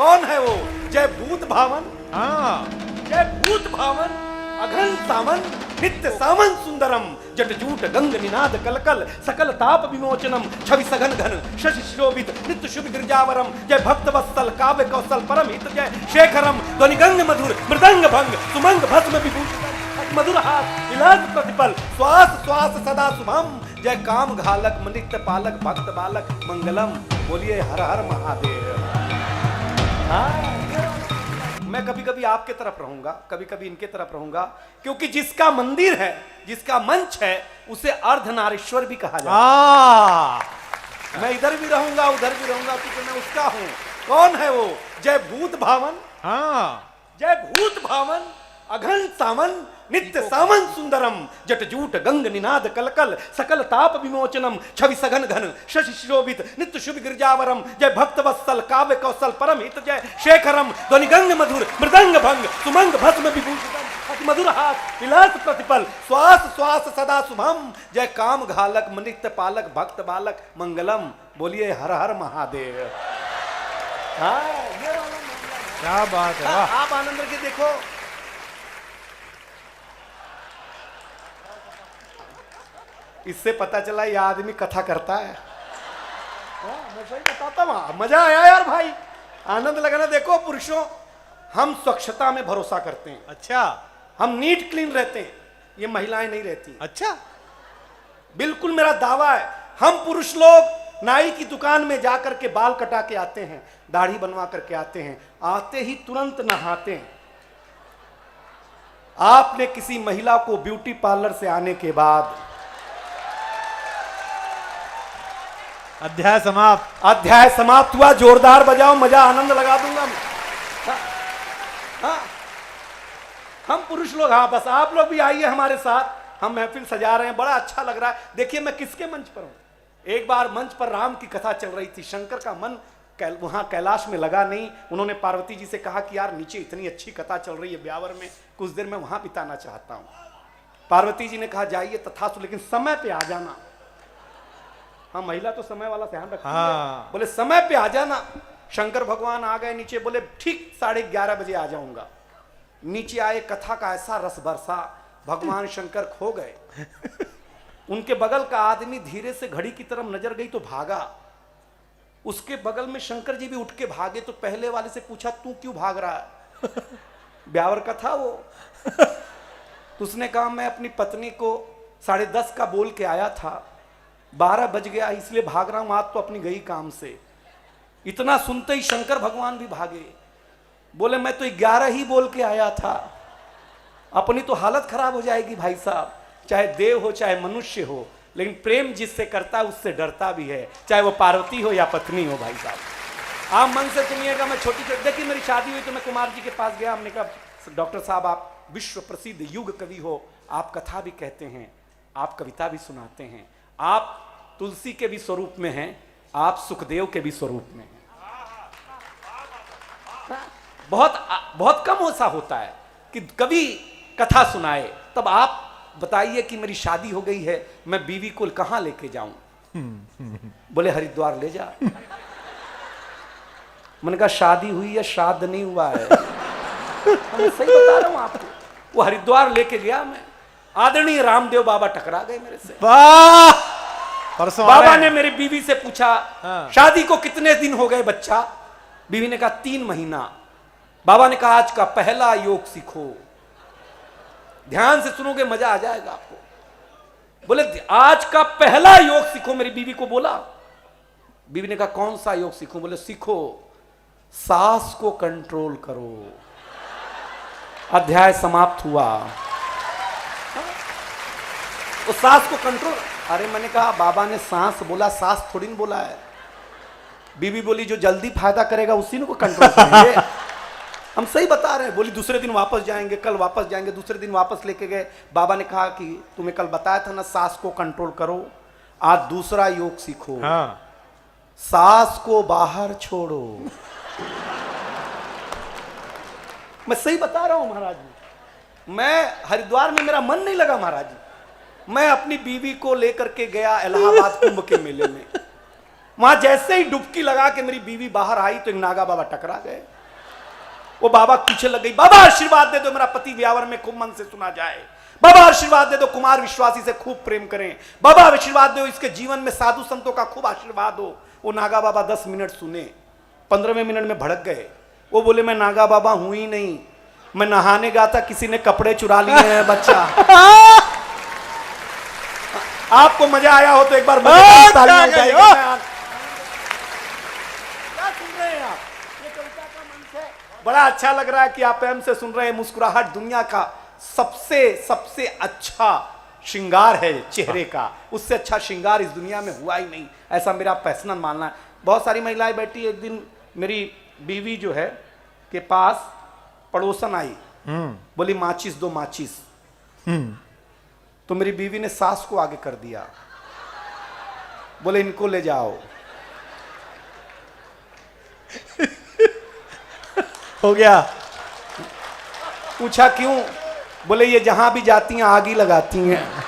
कौन है वो? जय भूत भावन, हाँ जय भूत भावन, अघन सामन, नित्य सामन सुंदरम, जटजूट गंग निनाद कलकल, सकल ताप विमोचनम, छवि सघन घन, शशि शोभित, नित्य शुभ गिरजावरम, जय भक्त वत्सल, काव्य कौशल, परम हित जय शेखरम, ध्वनि गंग मधुर, मृदंग भंग, सुमंग भस्म विभूषितम, मधुर हाथ, विलास प्रतिपल, श्वास श्वास सदा शुभम, जय काम घालक, नित्य पालक, भक्त बालक, मंगलम। बोलिए हर हर महादेव। मैं कभी कभी आपके तरफ रहूंगा, कभी कभी इनके तरफ रहूंगा, क्योंकि जिसका मंदिर है, जिसका मंच है, उसे अर्धनारीश्वर भी कहा जाता है। मैं इधर भी रहूंगा, उधर भी रहूंगा, क्योंकि मैं उसका हूं। कौन है वो? जय भूत भावन, हाँ जय भूत भावन, अघन सामन, नित्य सामन सुंदरम, जटजूट गंग निनाद कलकल, सकल ताप विमोचनम, छवि सघन घन, शशि शोभित, नित्य शुभ गिरजावरम, जय भक्त वत्सल, काव्य कौशल, परम हित जय शेखरम, ध्वनि गंग मधुर, मृदंग भंग, सुमंग भस्म विभूषितम, मधुर हाथ, विलास प्रतिपल, श्वास श्वास सदा शुभम, जय काम घालक, नित्य पालक, भक्त बालक, मंगलम। बोलिए हर हर महादेव। हाँ, ये क्या बात है, वाह। आप आनंद के देखो, इससे पता चला ये आदमी कथा करता है। मैं सही बताता हूँ, मजा आया यार भाई, आनंद लगा ना। देखो पुरुषों, हम स्वच्छता में भरोसा करते हैं। अच्छा, हम नीट क्लीन रहते हैं, ये महिलाएं नहीं रहती। अच्छा, बिल्कुल मेरा दावा है। हम पुरुष लोग नाई की दुकान में जाकर के बाल कटा के आते हैं, दाढ़ी बनवा करके आते हैं, आते ही तुरंत नहाते हैं। आपने किसी महिला को ब्यूटी पार्लर से आने के बाद, अध्याय समाप्त, अध्याय समाप्त हुआ। जोरदार बजाओ, मजा आनंद लगा दूंगा मैं। हाँ, हम पुरुष लोग, हाँ बस आप लोग भी आइए हमारे साथ, हम महफिल सजा रहे हैं, बड़ा अच्छा लग रहा है। देखिए मैं किसके मंच पर हूं। एक बार मंच पर राम की कथा चल रही थी, शंकर का मन वहां कैलाश में लगा नहीं। उन्होंने पार्वती जी से कहा कि यार नीचे इतनी अच्छी कथा चल रही है ब्यावर में, कुछ देर मैं वहां बिताना चाहता हूं। पार्वती जी ने कहा जाइए तथास्तु, लेकिन समय पे आ जाना। हाँ, महिला तो समय वाला ध्यान रखती है। बोले समय पे आ जाना। शंकर भगवान आ गए नीचे, बोले ठीक 11:30 बजे आ जाऊंगा। नीचे आए, कथा का ऐसा रस बरसा, भगवान शंकर खो गए। उनके बगल का आदमी धीरे से घड़ी की तरफ नजर गई तो भागा। उसके बगल में शंकर जी भी उठ के भागे, तो पहले वाले से पूछा तू क्यों भाग रहा है? ब्यावर का था वो। तो उसने कहा मैं अपनी पत्नी को 10:30 का बोल के आया था, 12 बज गया इसलिए भाग रहा हूं, आज तो अपनी गई काम से। इतना सुनते ही शंकर भगवान भी भागे। बोले मैं तो 11 ही बोल के आया था, अपनी तो हालत खराब हो जाएगी भाई साहब। चाहे देव हो चाहे मनुष्य हो, लेकिन प्रेम जिससे करता है उससे डरता भी है, चाहे वो पार्वती हो या पत्नी हो। भाई साहब आप मन से सुनिएगा। मैं छोटी देखिए मेरी शादी हुई तो मैं कुमार जी के पास गया। हमने कहा डॉक्टर साहब आप विश्व प्रसिद्ध युग कवि हो, आप कथा भी कहते हैं, आप कविता भी सुनाते हैं, आप तुलसी के भी स्वरूप में हैं, आप सुखदेव के भी स्वरूप में हैं। बहुत कम ऐसा होता है कि कभी कथा सुनाए। तब आप बताइए कि मेरी शादी हो गई है, मैं बीवी को कहां लेके जाऊं? बोले हरिद्वार ले जा। मैंने कहा शादी हुई है, श्राद्ध नहीं हुआ है। मैं सही बता रहा हूं आपको। वो हरिद्वार लेके गया मैं, आदरणीय रामदेव बाबा टकरा गए मेरे से। बाबा ने मेरी बीवी से पूछा शादी को कितने दिन हो गए बच्चा? बीवी ने कहा 3 महीना। बाबा ने कहा आज का पहला योग सीखो, ध्यान से सुनोगे मजा आ जाएगा आपको। बोले आज का पहला योग सीखो, मेरी बीवी को बोला। बीवी ने कहा कौन सा योग सीखूं? बोले सीखो सांस को कंट्रोल करो। अध्याय समाप्त हुआ। वो सांस को कंट्रोल। अरे मैंने कहा बाबा ने सांस बोला, सांस थोड़ी नहीं बोला है। बीवी बोली जो जल्दी फायदा करेगा उसी को कंट्रोल करेंगे। हम सही बता रहे हैं। बोली दूसरे दिन वापस जाएंगे, कल वापस जाएंगे। दूसरे दिन वापस लेके गए। बाबा ने कहा कि तुम्हें कल बताया था ना सांस को कंट्रोल करो, आज दूसरा योग सीखो। हाँ। सांस को बाहर छोड़ो। मैं सही बता रहा हूं महाराज जी। मैं हरिद्वार में मेरा मन नहीं लगा महाराज जी। मैं अपनी बीवी को लेकर के गया इलाहाबाद कुंभ के मेले में। वहां जैसे ही डुबकी लगा के मेरी बीवी बाहर आई तो एक नागा बाबा टकरा गए। वो बाबा पीछे लग गई, बाबा आशीर्वाद दे दो मेरा पति व्यावर में खूब मन से सुना जाए, बाबा आशीर्वाद दे दो कुमार विश्वासी से खूब प्रेम करें, बाबा आशीर्वाद दो इसके जीवन में साधु संतों का खूब आशीर्वाद हो। वो नागा बाबा 10 मिनट सुने, 15वें मिनट में भड़क गए। वो बोले मैं नागा बाबा हूं ही नहीं, मैं नहाने गया था, किसी ने कपड़े चुरा लिए हैं बच्चा। आपको मजा आया हो तो एक बार तालियां बजाइए। क्या सुन रहे हैं आप? ये कविता का मंच है। बड़ा अच्छा लग रहा है कि आप प्रेम से सुन रहे हैं। मुस्कुराहट दुनिया का सबसे अच्छा श्रृंगार है चेहरे का, उससे अच्छा श्रृंगार इस दुनिया में हुआ ही नहीं, ऐसा मेरा पर्सनल मानना है। बहुत सारी महिलाएं बैठी, एक दिन मेरी बीवी जो है के पास पड़ोसन आई, बोली माचिस दो माचिस। तो मेरी बीवी ने सास को आगे कर दिया, बोले इनको ले जाओ। हो गया। पूछा क्यों? बोले ये जहां भी जाती हैं आग ही लगाती हैं।